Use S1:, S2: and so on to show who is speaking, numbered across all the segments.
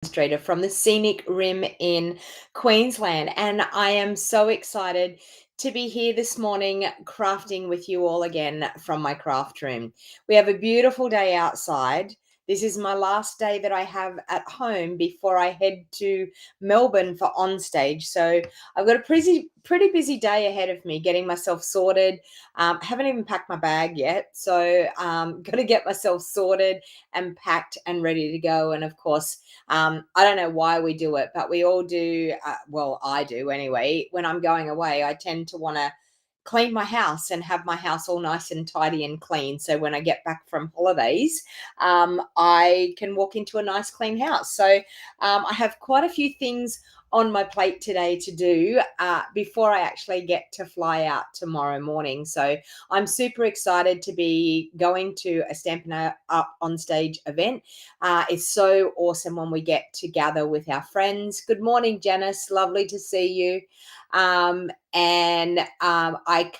S1: Demonstrator from the Scenic Rim in Queensland. And I am so excited to be here this morning crafting with you all again from my craft room. We have a beautiful day outside. This is my last day that I have at home before I head to Melbourne for on stage. So I've got a pretty busy day ahead of me, getting myself sorted. Haven't even packed my bag yet. So got to get myself sorted and packed and ready to go. And of course, I don't know why we do it, but we all do. Well, I do anyway. When I'm going away, I tend to want to clean my house and have my house all nice and tidy and clean. So when I get back from holidays, I can walk into a nice clean house. So I have quite a few things on my plate today to do before I actually get to fly out tomorrow morning. So I'm super excited to be going to a Stampin' Up on stage event. It's so awesome when we get to gather with our friends. Good morning, Janice. Lovely to see you. I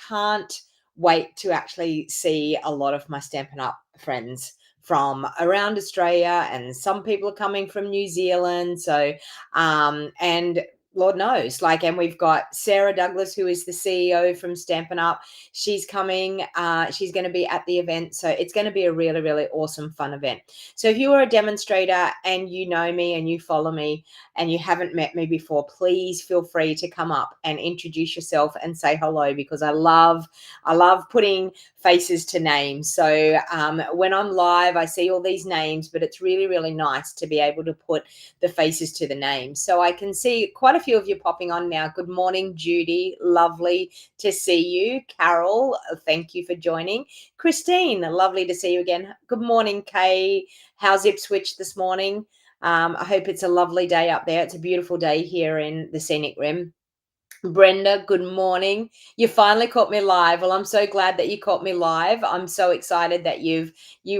S1: can't wait to actually see a lot of my Stampin' Up friends from around Australia, and some people are coming from New Zealand. So, and Lord knows, and we've got Sarah Douglas, who is the CEO from Stampin' Up. She's coming. She's going to be at the event. So it's going to be a really, really awesome, fun event. So if you are a demonstrator and you know me and you follow me and you haven't met me before, please feel free to come up and introduce yourself and say hello, because I love putting faces to names. So when I'm live, I see all these names, but it's really, really nice to be able to put the faces to the names. So I can see quite a few of you popping on now. Good morning, Judy. Lovely to see you. Carol, thank you for joining. Christine, lovely to see you again. Good morning, Kay. How's Ipswich this morning? I hope it's a lovely day up there. It's a beautiful day here in the Scenic Rim. Brenda, good morning. You finally caught me live. Well, I'm so glad that you caught me live. I'm so excited that you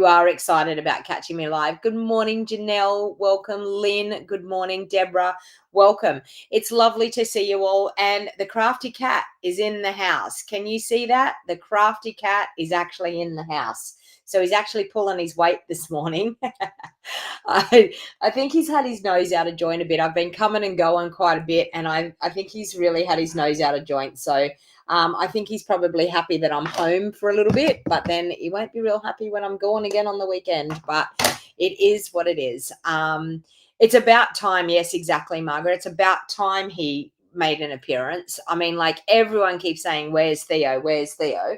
S1: are excited about catching me live. Good morning, Janelle. Welcome. Lynn, good morning. Deborah, welcome. It's lovely to see you all. And the crafty cat is in the house. Can you see that? The crafty cat is actually in the house. So he's actually pulling his weight this morning. I think he's had his nose out of joint a bit. I've been coming and going quite a bit, and I think he's really had his nose out of joint. So I think he's probably happy that I'm home for a little bit, but then he won't be real happy when I'm gone again on the weekend. But it is what it is. It's about time. Yes, exactly, Margaret. It's about time he made an appearance. I mean, everyone keeps saying, "Where's Theo? Where's Theo?"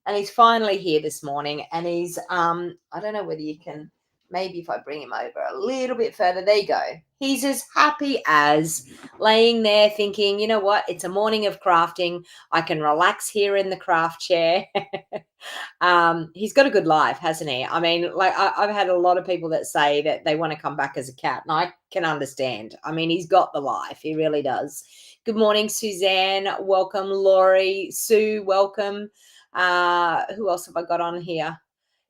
S1: And he's finally here this morning, and he's I don't know whether you can, maybe if I bring him over a little bit further, there you go. He's as happy as laying there thinking, you know what, it's a morning of crafting. I can relax here in the craft chair. He's got a good life, hasn't he? I mean, I've had a lot of people that say that they want to come back as a cat, and I can understand. I mean, he's got the life. He really does. Good morning, Suzanne. Welcome. Laurie, Sue, welcome. Who else have I got on here?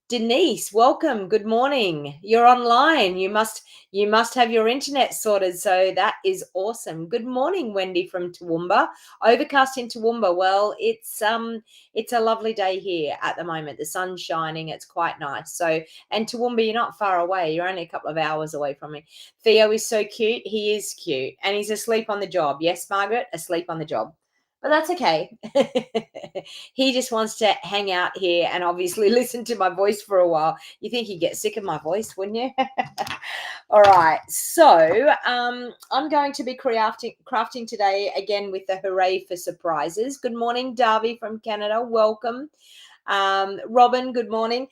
S1: Denise, welcome. Good morning. You're online. You must have your internet sorted. So that is awesome. Good morning, Wendy from Toowoomba. Overcast in Toowoomba. Well, it's a lovely day here at the moment. The sun's shining. It's quite nice. So, and Toowoomba, you're not far away. You're only a couple of hours away from me. Theo is so cute. He is cute, and he's asleep on the job. Yes, Margaret, asleep on the job. But that's okay. He just wants to hang out here and obviously listen to my voice for a while. You think he'd get sick of my voice, wouldn't you? All right. So I'm going to be crafting today again with the Hooray for Surprises. Good morning, Darby from Canada. Welcome. Robin, good morning.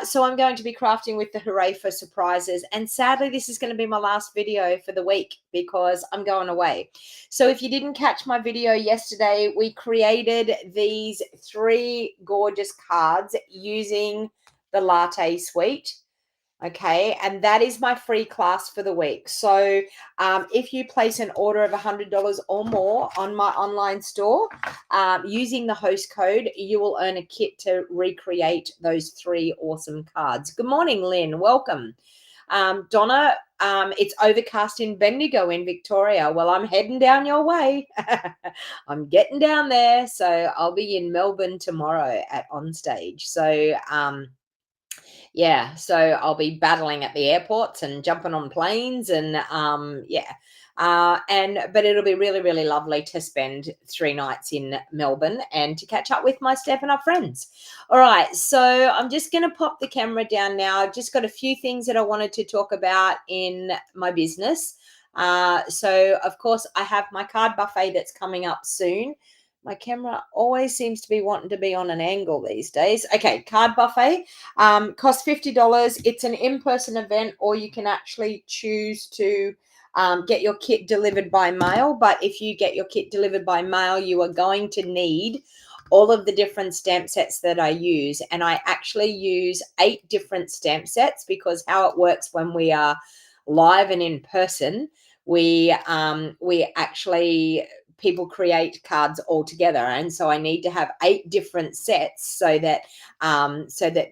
S1: So I'm going to be crafting with the Hooray for Surprises, and sadly this is going to be my last video for the week because I'm going away. So if you didn't catch my video yesterday, we created these 3 gorgeous cards using the Latte Suite. Okay, and that is my free class for the week. So if you place an order of $100 or more on my online store using the host code, you will earn a kit to recreate those 3 awesome cards. Good morning, Lynn. Welcome. Donna, it's overcast in Bendigo in Victoria. Well, I'm heading down your way. I'm getting down there. So I'll be in Melbourne tomorrow at On Stage. So Yeah, so I'll be battling at the airports and jumping on planes and yeah. But it'll be really, really lovely to spend 3 nights in Melbourne and to catch up with my Stampin' Up friends. All right, so I'm just gonna pop the camera down now. I've just got a few things that I wanted to talk about in my business. So of course I have my card buffet that's coming up soon. My camera always seems to be wanting to be on an angle these days. Okay, card buffet. Costs $50. It's an in-person event, or you can actually choose to get your kit delivered by mail. But if you get your kit delivered by mail, you are going to need all of the different stamp sets that I use. And I actually use 8 different stamp sets, because how it works when we are live and in person, we actually people create cards all together, and so I need to have 8 different sets so that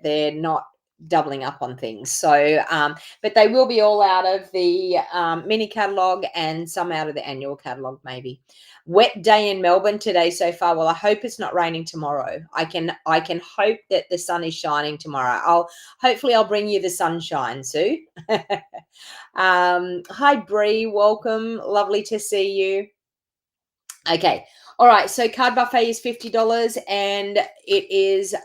S1: they're not doubling up on things. So but they will be all out of the mini catalog and some out of the annual catalog maybe. Wet day in Melbourne today so far. Well, I hope it's not raining tomorrow. I can hope that the sun is shining tomorrow. I'll bring you the sunshine, Sue. Hi Bree, welcome, lovely to see you. Okay. All right. So card buffet is $50, and it is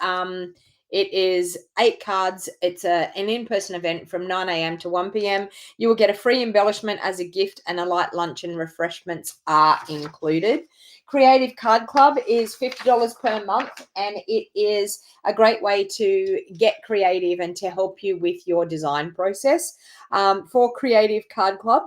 S1: 8 cards. It's an in-person event from 9 a.m. to 1 p.m. You will get a free embellishment as a gift, and a light lunch and refreshments are included. Creative Card Club is $50 per month, and it is a great way to get creative and to help you with your design process. For Creative Card Club,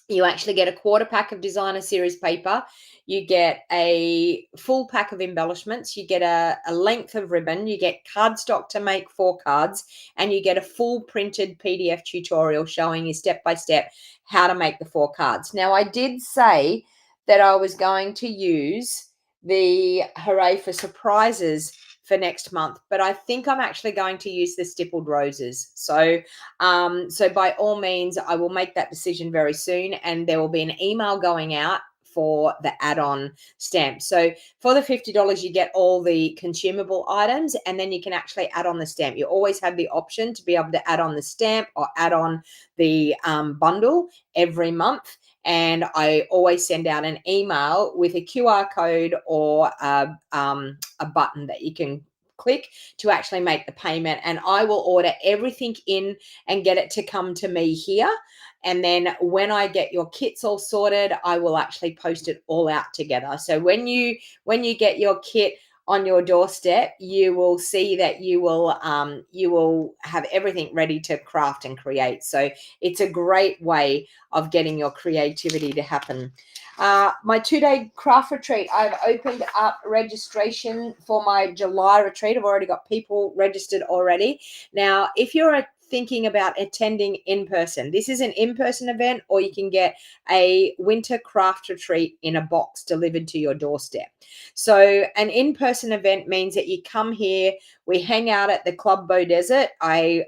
S1: you actually get a quarter pack of designer series paper. You get a full pack of embellishments. You get a length of ribbon. You get cardstock to make 4 cards. And you get a full printed PDF tutorial showing you step by step how to make the 4 cards. Now, I did say that I was going to use the Hooray for Surprises for next month, but I think I'm actually going to use the stippled roses. So by all means, I will make that decision very soon, and there will be an email going out for the add-on stamp. So for the $50, you get all the consumable items, and then you can actually add on the stamp. You always have the option to be able to add on the stamp or add on the bundle every month. And I always send out an email with a QR code or a button that you can click to actually make the payment, and I will order everything in and get it to come to me here. And then when I get your kits all sorted, I will actually post it all out together. So when you get your kit on your doorstep, you will see that you will have everything ready to craft and create. So it's a great way of getting your creativity to happen. My 2-day craft retreat, I've opened up registration for my July retreat. I've already got people registered already. Now, if you're thinking about attending in person, this is an in-person event, or you can get a winter craft retreat in a box delivered to your doorstep. So an in-person event means that you come here, we hang out at the Club Bow Desert. I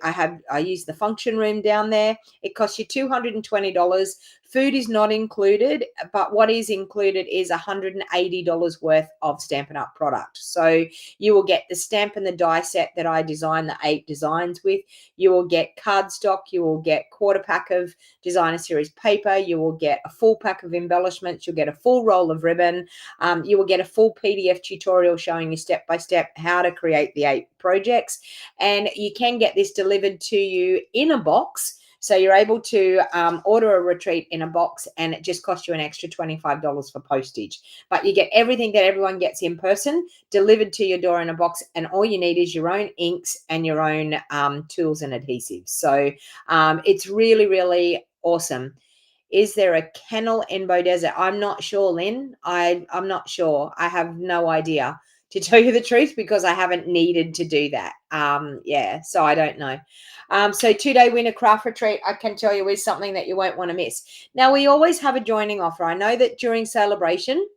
S1: use the function room down there. It costs you $220. Food is not included, but what is included is $180 worth of Stampin' Up product. So you will get the stamp and the die set that I designed the 8 designs with. You will get cardstock. You will get quarter pack of designer series paper. You will get a full pack of embellishments. You'll get a full roll of ribbon. You will get a full PDF tutorial showing you step by step how to create the 8 projects. And you can get this delivered to you in a box. So you're able to order a retreat in a box, and it just costs you an extra $25 for postage. But you get everything that everyone gets in person delivered to your door in a box, and all you need is your own inks and your own tools and adhesives. So it's really, really awesome. Is there a kennel in Bow Desert? I'm not sure, Lynn. I'm not sure. I have no idea, to tell you the truth, because I haven't needed to do that. Yeah, so I don't know. So 2-day winter craft retreat, I can tell you, is something that you won't want to miss. Now, we always have a joining offer. I know that during celebration,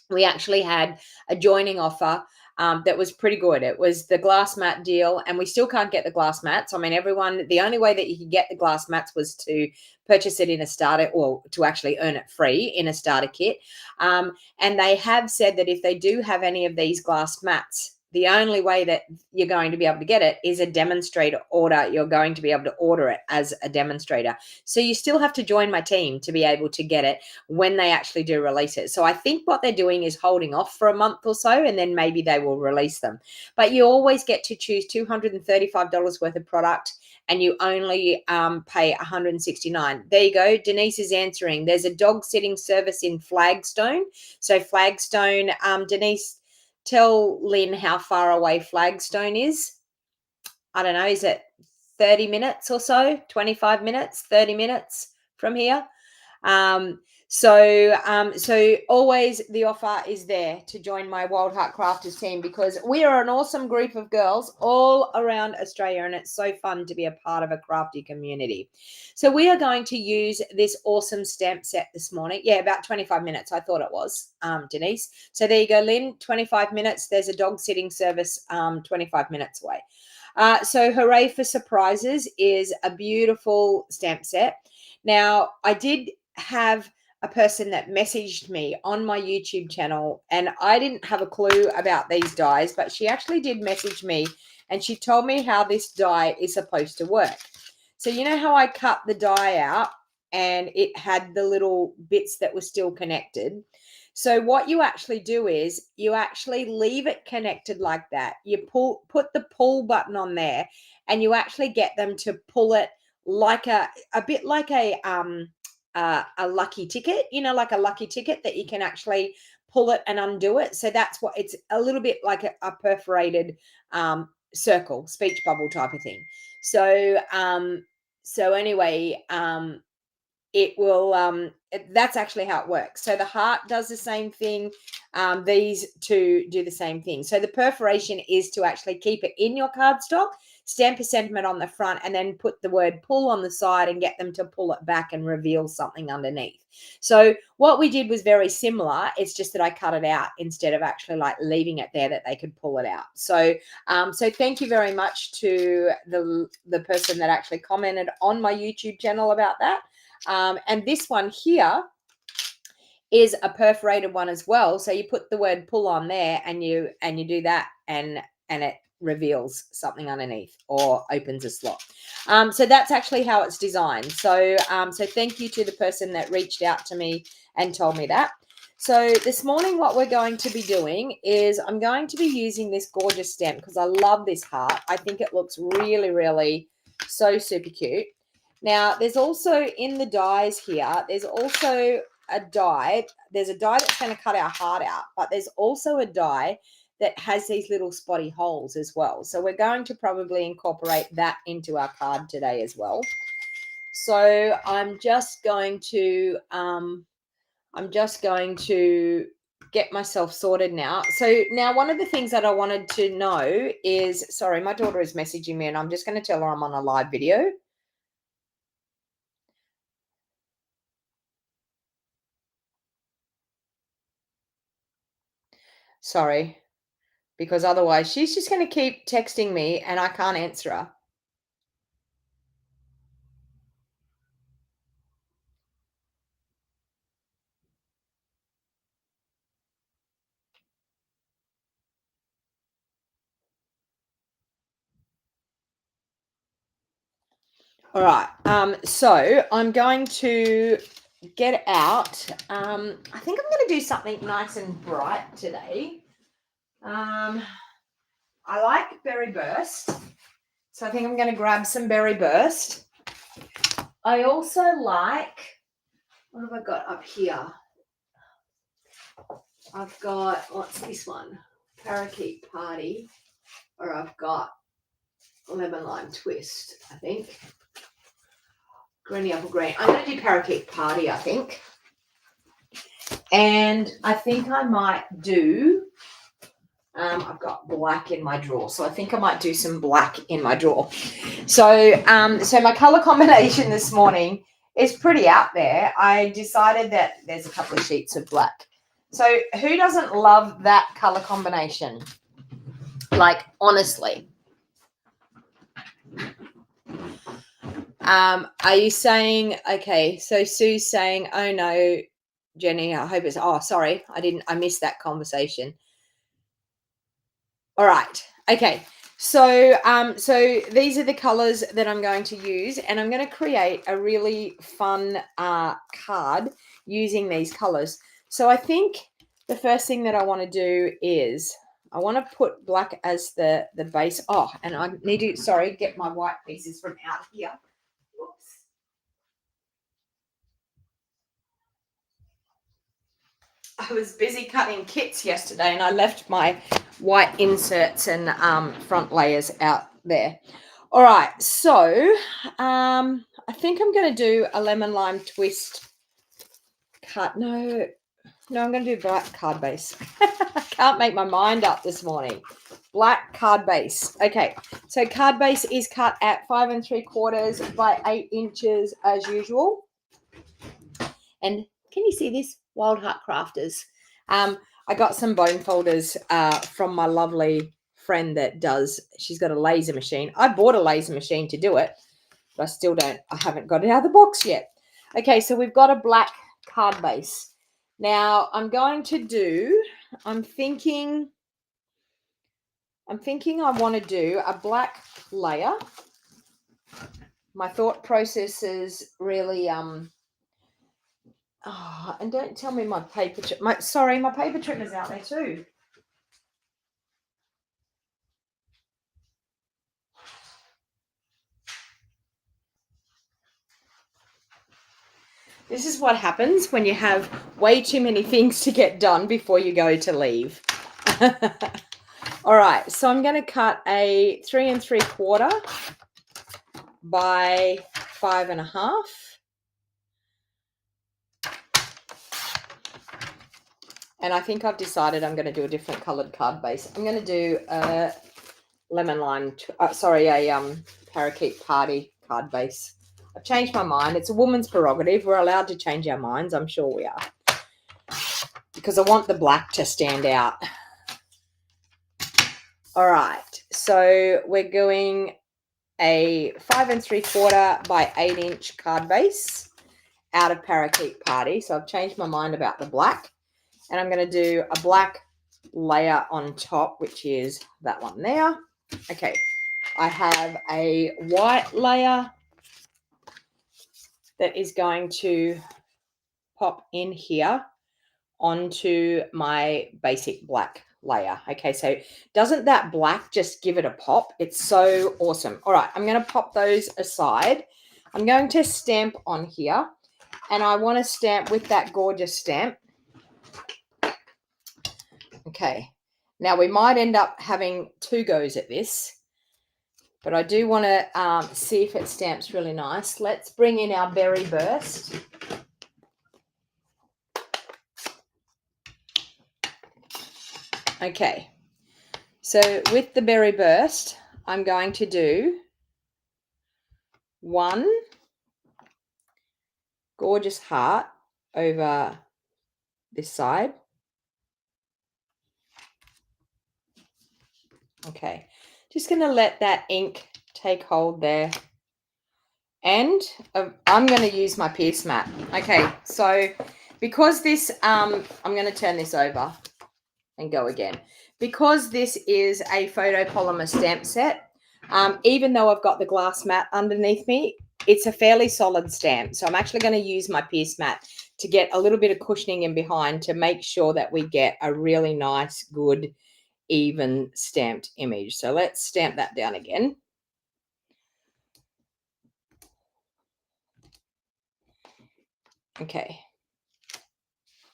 S1: we actually had a joining offer that was pretty good. It was the glass mat deal, and we still can't get the glass mats. I mean, the only way that you could get the glass mats was to purchase it in a starter, or to actually earn it free in a starter kit. And they have said that if they do have any of these glass mats the only way that you're going to be able to get it is a demonstrator order. You're going to be able to order it as a demonstrator. So you still have to join my team to be able to get it when they actually do release it. So I think what they're doing is holding off for a month or so, and then maybe they will release them. But you always get to choose $235 worth of product, and you only pay $169. There you go. Denise is answering. There's a dog sitting service in Flagstone. So Flagstone, Denise, tell Lynn how far away Flagstone is. I don't know. Is it 30 minutes or so? 25 minutes, 30 minutes from here? So always the offer is there to join my Wild Heart Crafters team, because we are an awesome group of girls all around Australia, and it's so fun to be a part of a crafty community. So we are going to use this awesome stamp set this morning. Yeah, about 25 minutes. I thought it was, Denise. So there you go, Lynn, 25 minutes. There's a dog sitting service 25 minutes away. So Hooray for Surprises is a beautiful stamp set. Now, I did have a person that messaged me on my YouTube channel, and I didn't have a clue about these dies, but she actually did message me, and she told me how this die is supposed to work. So you know how I cut the die out and it had the little bits that were still connected? So what you actually do is you actually leave it connected like that. You put the pull button on there, and you actually get them to pull it like a bit like a lucky ticket, like a lucky ticket that you can actually pull it and undo it. So that's what it's a little bit like a perforated circle, speech bubble type of thing. So anyway, it will that's actually how it works. So the heart does the same thing. These two do the same thing. So the perforation is to actually keep it in your cardstock, stamp a sentiment on the front, and then put the word pull on the side and get them to pull it back and reveal something underneath. So what we did was very similar. It's just that I cut it out instead of actually like leaving it there that they could pull it out. So so thank you very much to the person that actually commented on my YouTube channel about that. And this one here is a perforated one as well. So you put the word pull on there, and you do that, and it reveals something underneath or opens a slot. So that's actually how it's designed. So so thank you to the person that reached out to me and told me that. So this morning what we're going to be doing is I'm going to be using this gorgeous stamp because I love this heart. I think it looks really, really so super cute. Now, there's also in the dies here, there's also a die. There's a die that's going to cut our heart out, but there's also a die that has these little spotty holes as well. So we're going to probably incorporate that into our card today as well. So I'm just going to get myself sorted now. So now one of the things that I wanted to know is, sorry, my daughter is messaging me and I'm just going to tell her I'm on a live video. Sorry, because otherwise she's just going to keep texting me and I can't answer her. All right. So I'm going to get out. I think I'm going to do something nice and bright today. I like Berry Burst. So I think I'm going to grab some Berry Burst. I also like, what have I got up here? I've got, what's this one? Parakeet Party. Or I've got Lemon Lime Twist, I think. Greeny Apple Green. I'm going to do Parakeet Party, I think. And I think I might do, I've got black in my drawer, so I think I might do some black in my drawer. So, so my color combination this morning is pretty out there. I decided that there's a couple of sheets of black. So who doesn't love that color combination? Like, honestly. Are you saying, okay, so Sue's saying, oh no, Jenny, I hope it's, oh, sorry, I missed that conversation. All right. Okay. So so these are the colors that I'm going to use, and I'm going to create a really fun card using these colors. So I think the first thing that I want to do is I want to put black as the base. Oh, and I need to, sorry, get my white pieces from out here. Whoops. I was busy cutting kits yesterday, and I left my white inserts and front layers out there. All right, so I think I'm going to do a lemon lime twist cut. No, I'm going to do black card base. I can't make my mind up this morning. Black card base. Okay, so card base is cut at 5 3/4 by 8 inches as usual. And can you see this? Wild Heart Crafters. I got some bone folders from my lovely friend that does, she's got a laser machine. I bought a laser machine to do it, but I haven't got it out of the box yet. Okay, so we've got a black card base. Now I'm thinking I want to do a black layer. My thought process is really oh, and don't tell me my paper my paper trimmer's out there too. This is what happens when you have way too many things to get done before you go to leave. All right, so I'm going to cut a 3 3/4 by 5 1/2. And I think I've decided I'm going to do a different colored card base. I'm going to do a lemon lime, parakeet party card base. I've changed my mind. It's a woman's prerogative. We're allowed to change our minds. I'm sure we are. Because I want the black to stand out. All right. So we're going a 5 3/4 by 8 inch card base out of Parakeet Party. So I've changed my mind about the black. And I'm going to do a black layer on top, which is that one there. Okay. I have a white layer that is going to pop in here onto my basic black layer. Okay, so doesn't that black just give it a pop? It's so awesome. All right, I'm going to pop those aside. I'm going to stamp on here, and I want to stamp with that gorgeous stamp. Okay, now we might end up having 2 goes at this, but I do want to see if it stamps really nice. Let's bring in our berry burst. Okay, so with the berry burst, I'm going to do one gorgeous heart over this side. Okay, just going to let that ink take hold there. And I'm going to use my Pierce mat. Okay, so because this, I'm going to turn this over and go again. Because this is a photopolymer stamp set, even though I've got the glass mat underneath me, it's a fairly solid stamp. So I'm actually going to use my Pierce mat to get a little bit of cushioning in behind to make sure that we get a really nice, good, even stamped image. So let's stamp that down again. Okay.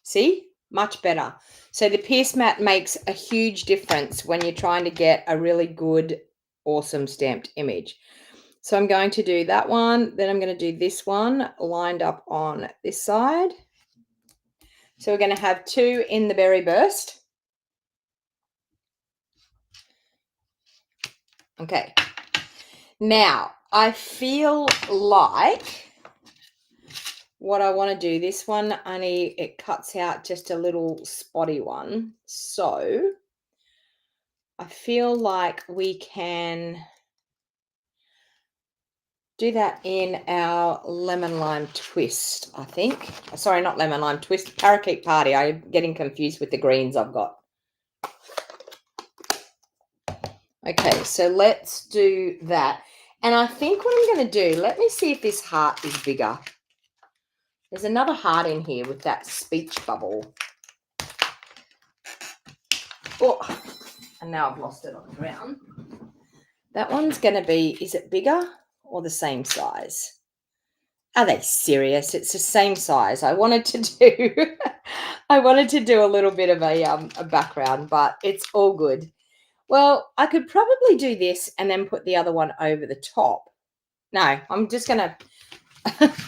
S1: See? Much better. So the Pierce mat makes a huge difference when you're trying to get a really good, awesome stamped image. So I'm going to do that one. Then I'm going to do this one lined up on this side. So we're going to have 2 in the berry burst. Okay. Now, I feel like what I want to do, this one only, it cuts out just a little spotty one. So I feel like we can do that in our lemon lime twist, I think. Sorry, not lemon lime twist, parakeet party. I'm getting confused with the greens I've got. Okay, so let's do that. And I think what I'm going to do, let me see if this heart is bigger. There's another heart in here with that speech bubble. Oh, and now I've lost it on the ground. That one's going to be, is it bigger or the same size? Are they serious? It's the same size. I wanted to do a little bit of a background, but it's all good. Well, I could probably do this and then put the other one over the top. No, I'm just going to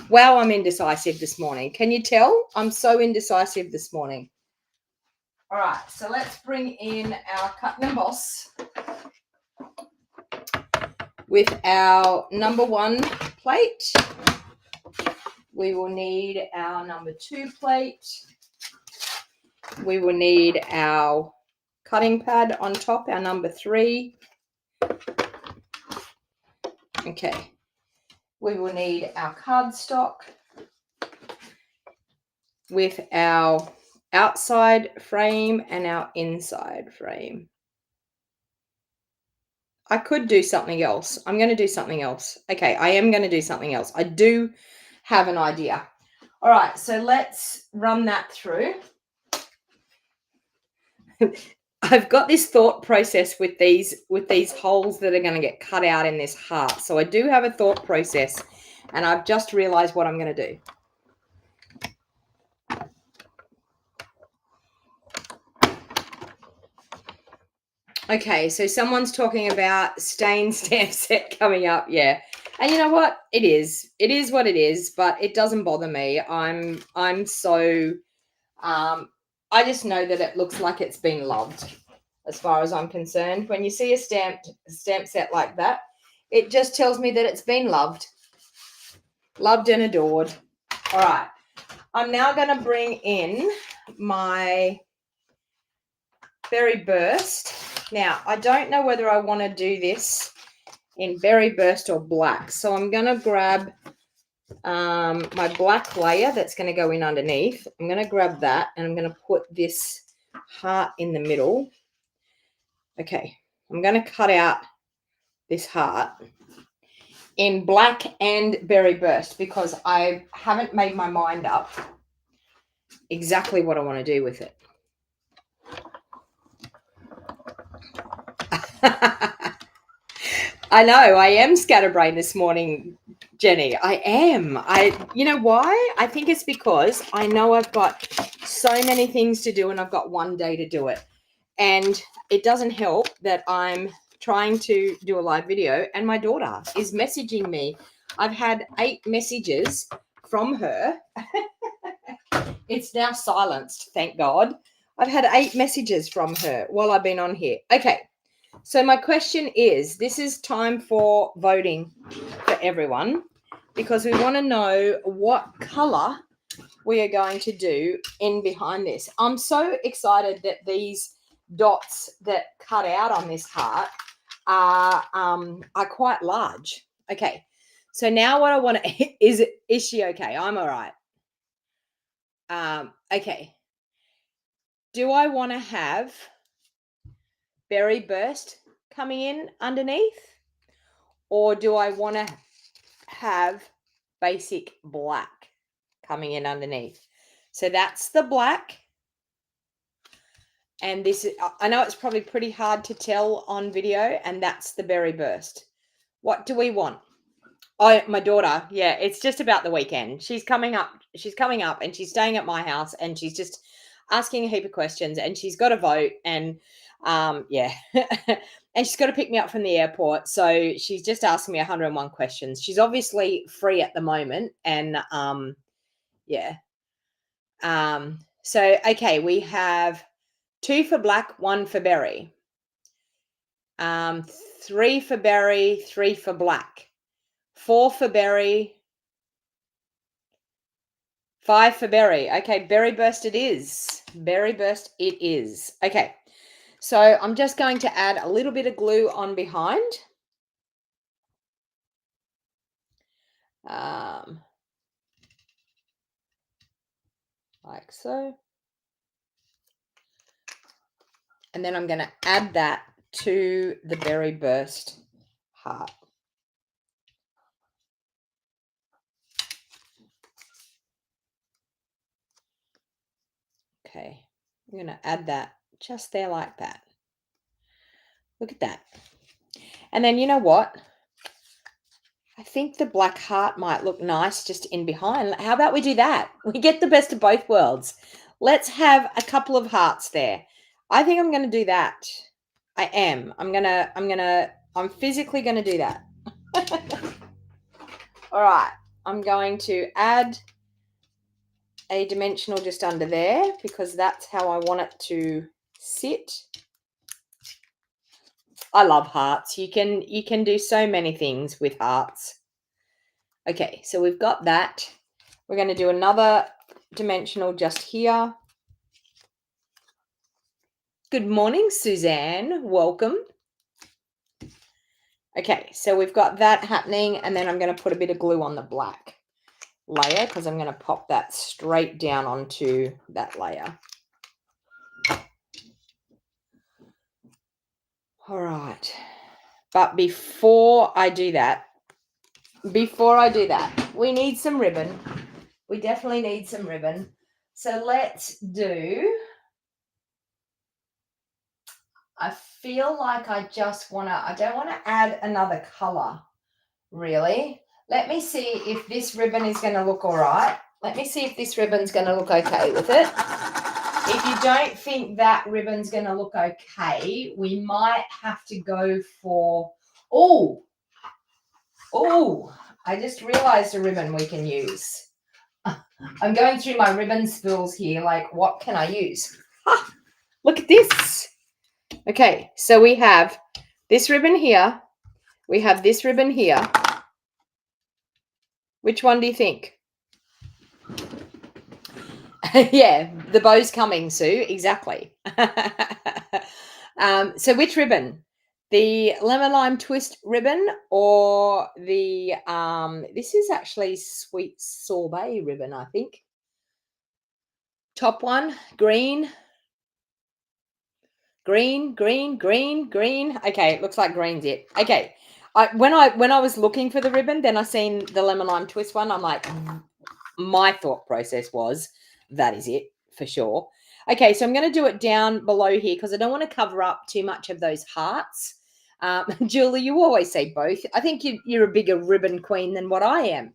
S1: wow, I'm indecisive this morning. Can you tell? I'm so indecisive this morning. All right, so let's bring in our cut and emboss with our number 1 plate. We will need our number 2 plate. We will need our cutting pad on top, our number 3. Okay. We will need our cardstock with our outside frame and our inside frame. I could do something else. I'm going to do something else. Okay, I am going to do something else. I do have an idea. All right, so let's run that through. I've got this thought process with these holes that are going to get cut out in this heart. So I do have a thought process, and I've just realized what I'm going to do. Okay, so someone's talking about stain stamp set coming up. Yeah. And you know what? It is what it is, but it doesn't bother me. I'm so I just know that it looks like it's been loved as far as I'm concerned. When you see a stamp set like that, it just tells me that it's been loved and adored. All right. I'm now going to bring in my Berry Burst. Now, I don't know whether I want to do this in Berry Burst or black. So I'm going to grab my black layer that's going to go in underneath. I'm going to grab that and I'm going to put this heart in the middle. Okay, I'm going to cut out this heart in black and Berry Burst because I haven't made my mind up exactly what I want to do with it. I know, I am scatterbrained this morning, Jenny. I am. You know why? I think it's because I know I've got so many things to do and I've got one day to do it. And it doesn't help that I'm trying to do a live video and my daughter is messaging me. I've had 8 messages from her. It's now silenced, thank God. I've had 8 messages from her while I've been on here. Okay. So my question is, this is time for voting for everyone because we want to know what color we are going to do in behind this. I'm so excited that these dots that cut out on this heart are quite large. Okay, so now what I want to is she okay? I'm all right. Okay. Do I want to have Berry Burst coming in underneath, or do I want to have basic black coming in underneath? So that's the black. And this is, I know it's probably pretty hard to tell on video, and that's the Berry Burst. What do we want? Oh, my daughter. Yeah, it's just about the weekend. She's coming up and she's staying at my house and she's just asking a heap of questions and she's got to vote and yeah. And she's got to pick me up from the airport. So she's just asking me 101 questions. She's obviously free at the moment and yeah. So okay, we have 2 for black, 1 for berry. 3 for berry, 3 for black. 4 for berry, 5 for berry. Okay, Berry Burst it is. Berry Burst it is. Okay, so I'm just going to add a little bit of glue on behind. Like so. And then I'm going to add that to the berry burst heart. Okay, I'm going to add that just there like that. Look at that. And then you know what? I think the black heart might look nice just in behind. How about we do that? We get the best of both worlds. Let's have a couple of hearts there. I think I'm going to do that. I am. I'm physically going to do that. All right. I'm going to add a dimensional just under there because that's how I want it to sit. I love hearts. You can do so many things with hearts. Okay, so we've got that. We're going to do another dimensional just here. Good morning, Suzanne. Welcome. Okay, so we've got that happening, and then I'm going to put a bit of glue on the black layer because I'm going to pop that straight down onto that layer. All right. But before I do that, we need some ribbon. We definitely need some ribbon. So let's do, I feel like I don't want to add another color, really. Let me see if this ribbon is going to look all right. Let me see if this ribbon's going to look okay with it. If you don't think that ribbon's going to look okay, we might have to go for, I just realized a ribbon we can use. I'm going through my ribbon spools here, like what can I use? Look at this. Okay, so we have this ribbon here. We have this ribbon here. Which one do you think? Yeah, the bow's coming, Sue. Exactly. So which ribbon? The lemon lime twist ribbon or the this is actually sweet sorbet ribbon, I think. Top one, green. Green. Okay, it looks like green's it. Okay. When I was looking for the ribbon, then I seen the lemon lime twist one. I'm like, my thought process was that is it for sure. Okay, so I'm going to do it down below here because I don't want to cover up too much of those hearts. Julie, you always say both. I think you're a bigger ribbon queen than what I am.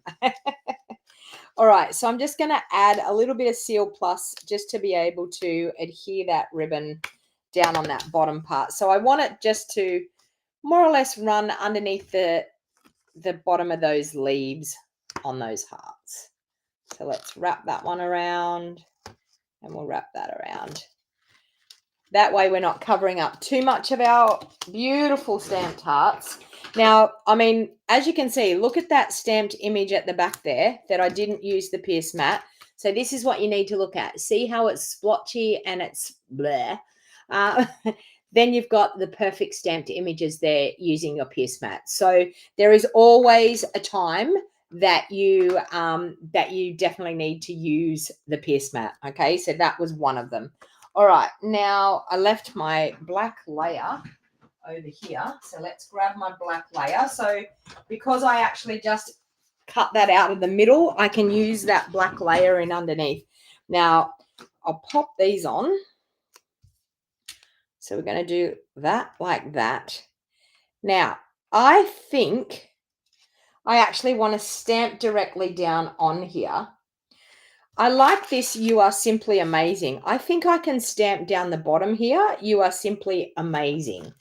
S1: All right, so I'm just going to add a little bit of Seal Plus just to be able to adhere that ribbon down on that bottom part. So I want it just to more or less run underneath the bottom of those leaves on those hearts. So let's wrap that one around and we'll wrap that around. That way we're not covering up too much of our beautiful stamped hearts. Now, I mean, as you can see, look at that stamped image at the back there that I didn't use the pierce mat. So this is what you need to look at. See how it's splotchy and it's bleh. Then you've got the perfect stamped images there using your pierce mat. So there is always a time that you definitely need to use the pierce mat. Okay, so that was one of them. All right, now I left my black layer over here. So let's grab my black layer. So because I actually just cut that out of the middle, I can use that black layer in underneath. Now I'll pop these on. So we're going to do that like that. Now, I think I actually want to stamp directly down on here. I like this, you are simply amazing. I think I can stamp down the bottom here. You are simply amazing.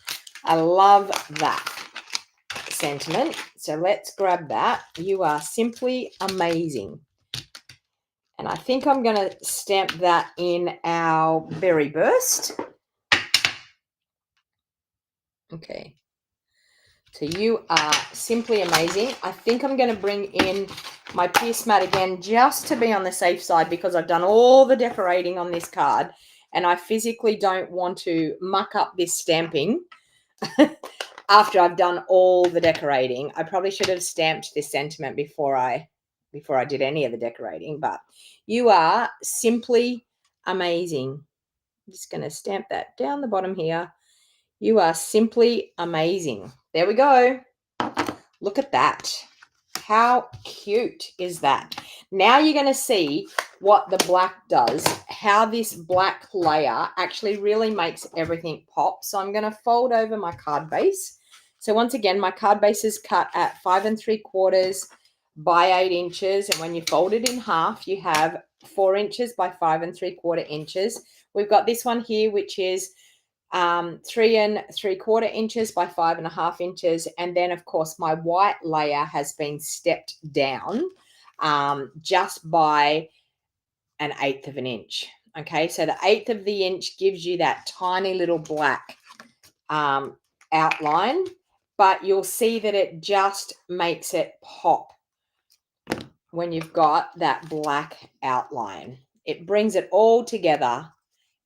S1: I love that sentiment. So let's grab that. You are simply amazing. And I think I'm going to stamp that in our berry burst. Okay. So you are simply amazing. I think I'm going to bring in my pierce mat again just to be on the safe side because I've done all the decorating on this card and I physically don't want to muck up this stamping after I've done all the decorating. I probably should have stamped this sentiment before I did any of the decorating, but you are simply amazing. I'm just going to stamp that down the bottom here. You are simply amazing. There we go. Look at that. How cute is that? Now you're going to see what the black does, how this black layer actually really makes everything pop. So I'm going to fold over my card base. So once again, my card base is cut at 5 3/4 by 8 inches. And when you fold it in half, you have 4 inches by 5 3/4 inches. We've got this one here, which is 3 3/4 inches by 5.5 inches. And then, of course, my white layer has been stepped down just by 1/8 of an inch. Okay, so the 1/8 of the inch gives you that tiny little black outline, but you'll see that it just makes it pop when you've got that black outline. It brings it all together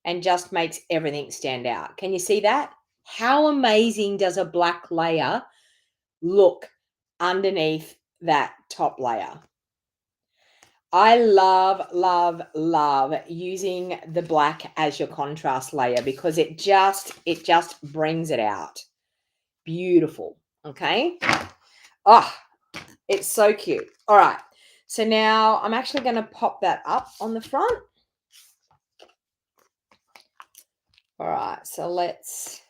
S1: and just makes everything stand out. Can you see that? How amazing does a black layer look underneath that top layer? I love, love, love using the black as your contrast layer because it just brings it out. Beautiful. Okay. Oh, it's so cute. All right. So now I'm actually going to pop that up on the front. All right. So let's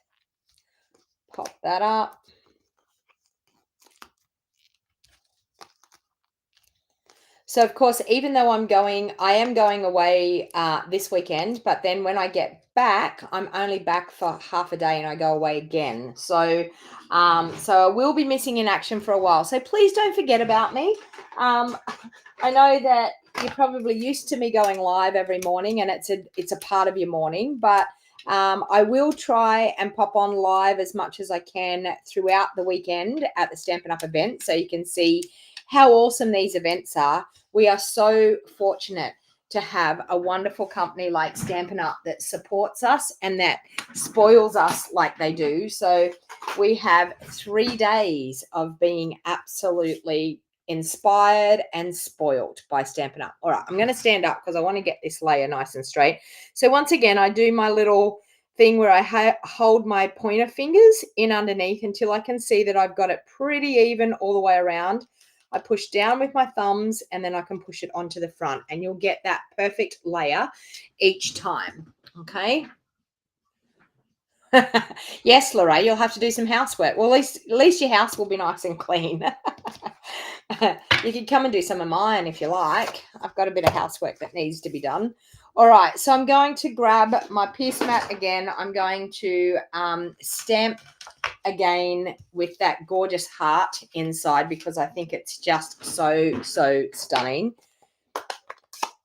S1: pop that up. So, of course, even though I am going away this weekend, but then when I get back, I'm only back for half a day and I go away again. So I will be missing in action for a while. So please don't forget about me. I know that you're probably used to me going live every morning and it's a part of your morning, but I will try and pop on live as much as I can throughout the weekend at the Stampin' Up event so you can see how awesome these events are. We are so fortunate to have a wonderful company like Stampin' Up that supports us and that spoils us like they do. So we have 3 days of being absolutely inspired and spoiled by Stampin' Up. All right, I'm going to stand up because I want to get this layer nice and straight. So once again, I do my little thing where I hold my pointer fingers in underneath until I can see that I've got it pretty even all the way around. I push down with my thumbs and then I can push it onto the front and you'll get that perfect layer each time. Okay. Yes, Lorraine, you'll have to do some housework. Well, at least your house will be nice and clean. You can come and do some of mine if you like. I've got a bit of housework that needs to be done. All right, so I'm going to grab my piece mat again. I'm going to stamp again with that gorgeous heart inside because I think it's just so stunning.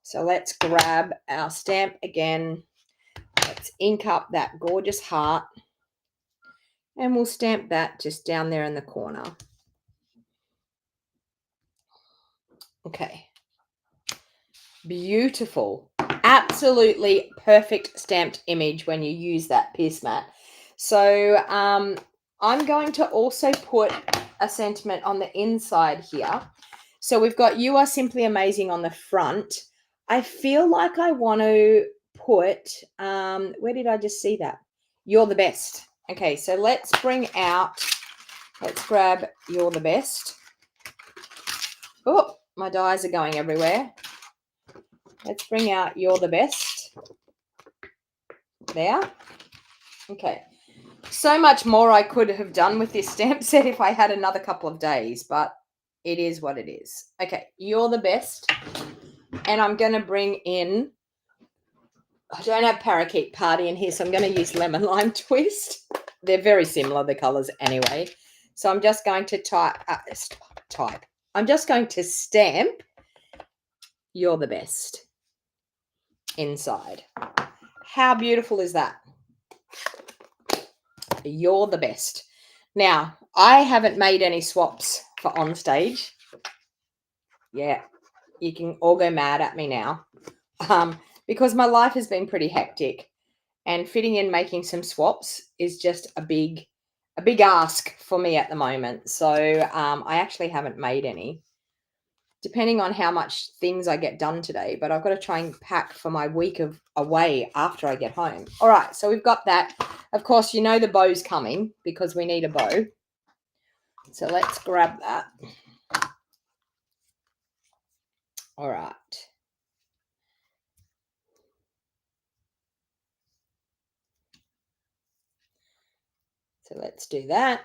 S1: So let's grab our stamp again. Let's ink up that gorgeous heart and we'll stamp that just down there in the corner. Okay. Beautiful. Absolutely perfect stamped image when you use that piece mat. So I'm going to also put a sentiment on the inside here. So we've got "You Are Simply Amazing" on the front. I feel like I want to put, where did I just see that? "You're the best." Okay, so let's grab "You're the best." Oh, my dies are going everywhere. Let's bring out "You're the best." There. Okay. So much more I could have done with this stamp set if I had another couple of days, but it is what it is. Okay, "You're the best." And I'm going to bring in, I don't have Parakeet Party in here, so I'm going to use Lemon Lime Twist. They're very similar, the colors anyway. So I'm just going to I'm just going to stamp "You're the best" inside. How beautiful is that? You're the best. Now, I haven't made any swaps for on stage. Yeah, you can all go mad at me now because my life has been pretty hectic and fitting in making some swaps is just a big ask for me at the moment. So I actually haven't made any. depending on how much things I get done today, but I've got to try and pack for my week of away after I get home. All right, so we've got that. Of course, you know the bow's coming because we need a bow. So let's grab that. All right. So let's do that.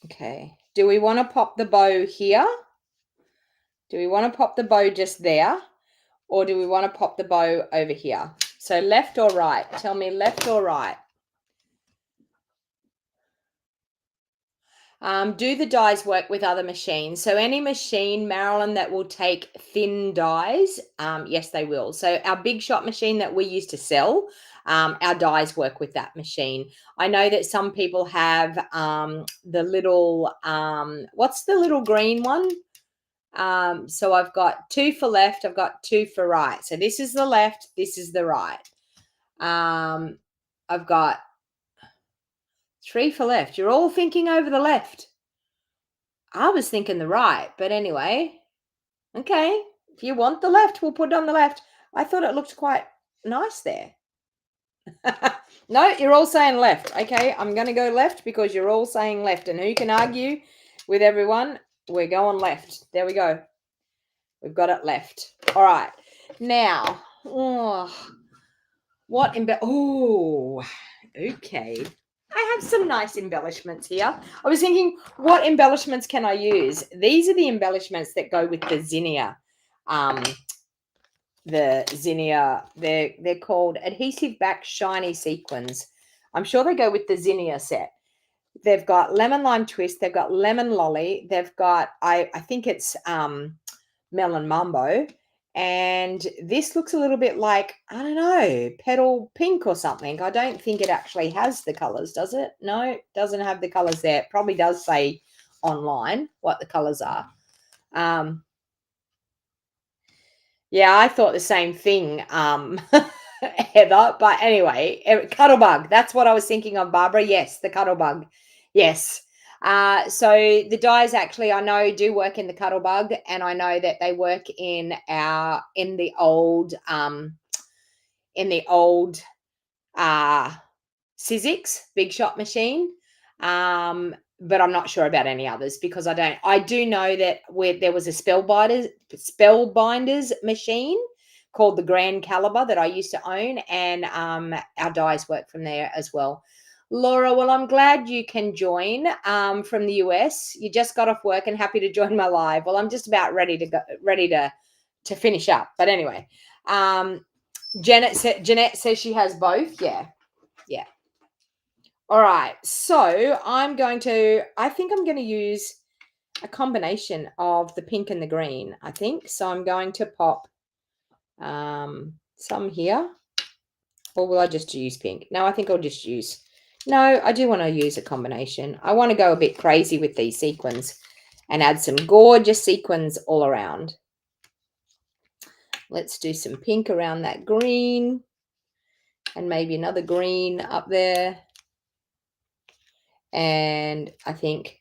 S1: Okay. Do we want to pop the bow here? Do we want to pop the bow just there? Or do we want to pop the bow over here? So left or right? Tell me left or right. Do the dies work with other machines? So any machine, Marilyn, that will take thin dies, yes, they will. So our big shot machine that we used to sell, our dies work with that machine. I know that some people have the little, what's the little green one? So I've got 2 for left, I've got 2 for right. So this is the left, this is the right. I've got 3 for left. You're all thinking over the left. I was thinking the right, but anyway. Okay. If you want the left, we'll put it on the left. I thought it looked quite nice there. No, you're all saying left. Okay, I'm going to go left because you're all saying left. And who can argue with everyone? We're going left. There we go. We've got it left. All right. Now, okay. I have some nice embellishments here. I was thinking, what embellishments can I use? These are the embellishments that go with the zinnia. They're called adhesive back shiny sequins. I'm sure they go with the zinnia set. They've got lemon lime twist. They've got lemon lolly. They've got, I think it's melon mambo. And this looks a little bit like, I don't know, petal pink or something. I don't think it actually has the colors, does it? No, it doesn't have the colors there. It probably does say online what the colors are. Yeah, I thought the same thing, Heather. But anyway, Cuttlebug. That's what I was thinking of, Barbara. Yes, the Cuttlebug. Yes. So the dies actually, I know, do work in the Cuttlebug, and I know that they work in the old Sizzix Big Shot machine. But I'm not sure about any others because I do know that there was a Spellbinders machine called the Grand Caliber that I used to own, and our dies work from there as well. Laura, well, I'm glad you can join from the US. You just got off work and happy to join my live. Well, I'm just about ready to finish up. But anyway, Jeanette says she has both. Yeah. All right, so I think I'm going to use a combination of the pink and the green, I think. So I'm going to pop some here. Or will I just use pink? No, I think I'll just use... No, I do want to use a combination. I want to go a bit crazy with these sequins and add some gorgeous sequins all around. Let's do some pink around that green and maybe another green up there. And I think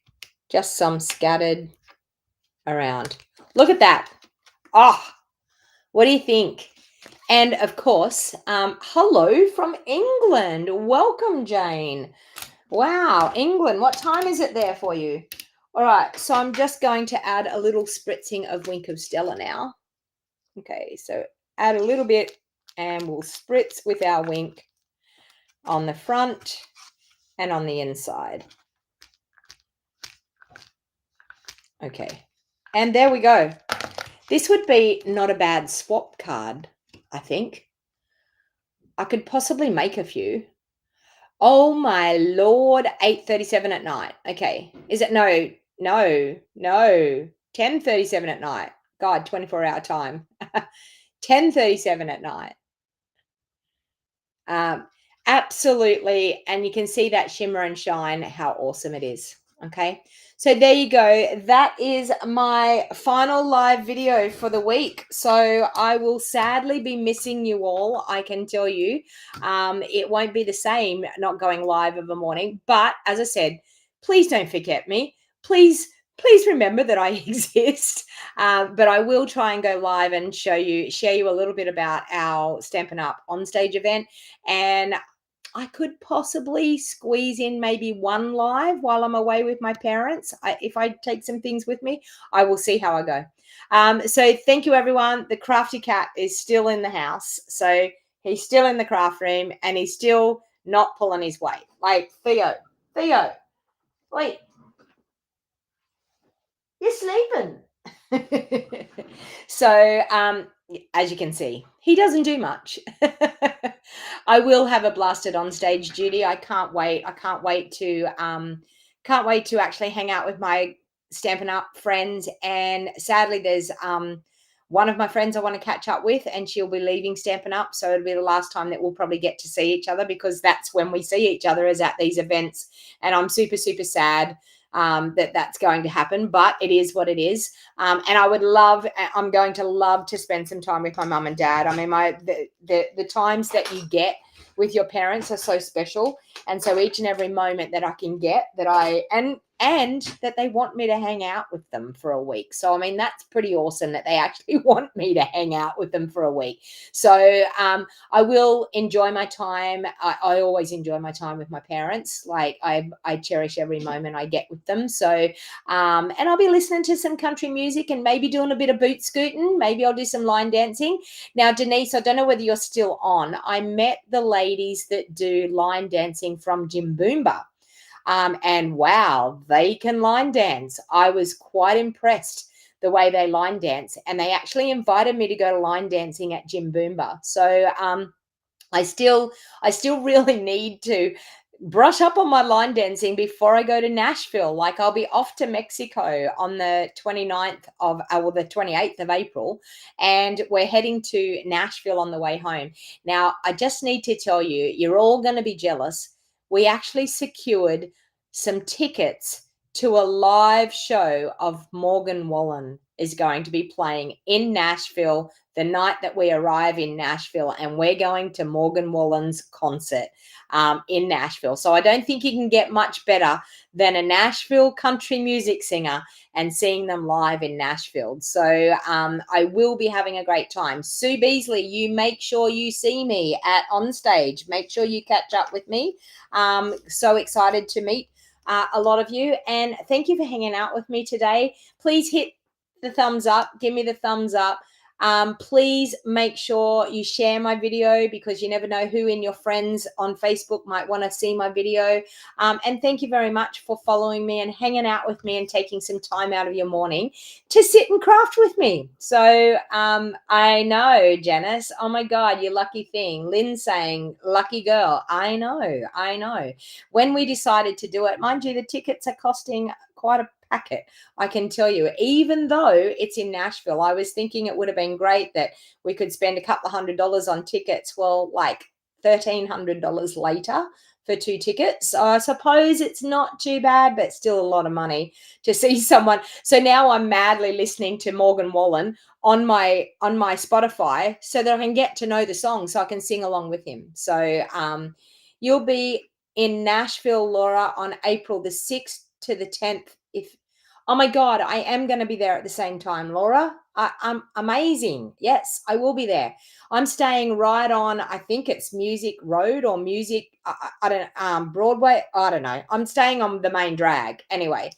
S1: just some scattered around. Look at that. Oh, what do you think? And of course, hello from England. Welcome, Jane. Wow, England. What time is it there for you? All right, so I'm just going to add a little spritzing of Wink of Stella now. Okay, so add a little bit and we'll spritz with our Wink on the front and on the inside. Okay, and there we go. This would be not a bad swap card, I think. I could possibly make a few. Oh my Lord, 8:37 at night. Okay, is it? No, 10:37 at night. God, 24-hour time. 10:37 at night. Absolutely, and you can see that shimmer and shine, how awesome it is. Okay, so there you go. That is my final live video for the week. So I will sadly be missing you all. I can tell you, it won't be the same not going live of a morning. But as I said, please don't forget me. Please remember that I exist. But I will try and go live and share you a little bit about our Stampin' Up on stage event. And I could possibly squeeze in maybe one live while I'm away with my parents. If I take some things with me, I will see how I go. So thank you, everyone. The crafty cat is still in the house. So he's still in the craft room and he's still not pulling his weight. Like, Theo, wait, you're sleeping. So, as you can see, he doesn't do much. I will have a blasted on stage duty. I can't wait. I can't wait to actually hang out with my Stampin' Up friends. And sadly, there's one of my friends I want to catch up with, and she'll be leaving Stampin' Up. So it'll be the last time that we'll probably get to see each other, because that's when we see each other, is at these events. And I'm super, super sad that's going to happen, but it is what it is. And I'm going to love to spend some time with my mum and dad. I mean, the times that you get with your parents are so special. And so each and every moment that I can get and that they want me to hang out with them for a week. So, I mean, that's pretty awesome that they actually want me to hang out with them for a week. So, I will enjoy my time. I always enjoy my time with my parents. Like, I cherish every moment I get with them. So, and I'll be listening to some country music and maybe doing a bit of boot scooting. Maybe I'll do some line dancing. Now, Denise, I don't know whether you're still on. I met the ladies that do line dancing from Jimboomba. And wow, they can line dance. I was quite impressed the way they line dance. And they actually invited me to go to line dancing at Jimboomba. So, I still really need to brush up on my line dancing before I go to Nashville. Like, I'll be off to Mexico on the 29th of, the 28th of April, and we're heading to Nashville on the way home. Now, I just need to tell you, you're all going to be jealous. We actually secured some tickets to a live show of Morgan Wallen is going to be playing in Nashville the night that we arrive in Nashville, and we're going to Morgan Wallen's concert in Nashville. So I don't think you can get much better than a Nashville country music singer and seeing them live in Nashville. So I will be having a great time. Sue Beasley, you make sure you see me at on stage. Make sure you catch up with me. So excited to meet a lot of you, and thank you for hanging out with me today. Please hit the thumbs up. Give me the thumbs up. Please make sure you share my video, because you never know who in your friends on Facebook might want to see my video. And thank you very much for following me and hanging out with me and taking some time out of your morning to sit and craft with me. So I know, Janice, oh my God, you lucky thing. Lynn saying, lucky girl. I know. When we decided to do it, mind you, the tickets are costing quite a packet, I can tell you. Even though it's in Nashville, I was thinking it would have been great that we could spend a couple of $100s on tickets. Well, like $1,300 later for 2 tickets. So I suppose it's not too bad, but still a lot of money to see someone. So now I'm madly listening to Morgan Wallen on my Spotify so that I can get to know the song, so I can sing along with him. So you'll be in Nashville, Laura, on April the 6th to the 10th. Oh my God, I am going to be there at the same time, Laura. I'm amazing. Yes, I will be there. I'm staying right on, I think it's Music Road or Music, I don't Broadway. I don't know. I'm staying on the main drag anyway.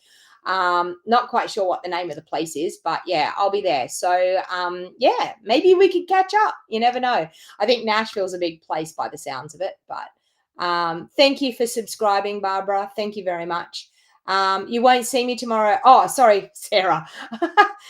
S1: Not quite sure what the name of the place is, but yeah, I'll be there. So yeah, maybe we could catch up. You never know. I think Nashville's a big place by the sounds of it, but thank you for subscribing, Barbara. Thank you very much. You won't see me tomorrow. Oh, sorry, Sarah.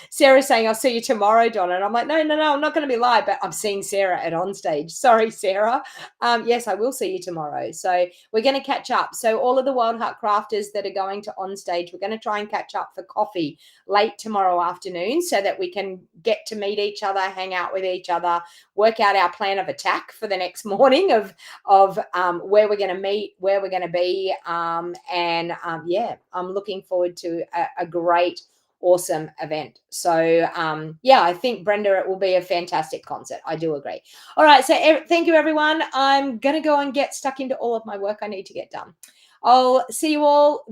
S1: Sarah's saying I'll see you tomorrow, Donna. And I'm like, no, I'm not going to be live, but I'm seeing Sarah at On Stage. Sorry, Sarah. Yes, I will see you tomorrow. So we're going to catch up. So all of the Wild Heart Crafters that are going to On Stage, we're going to try and catch up for coffee late tomorrow afternoon so that we can get to meet each other, hang out with each other, work out our plan of attack for the next morning of where we're going to meet, where we're going to be. Yeah, I'm looking forward to a great, awesome event. So yeah, I think, Brenda, it will be a fantastic concert. I do agree. All right, so thank you, everyone. I'm gonna go and get stuck into all of my work I need to get done. I'll see you all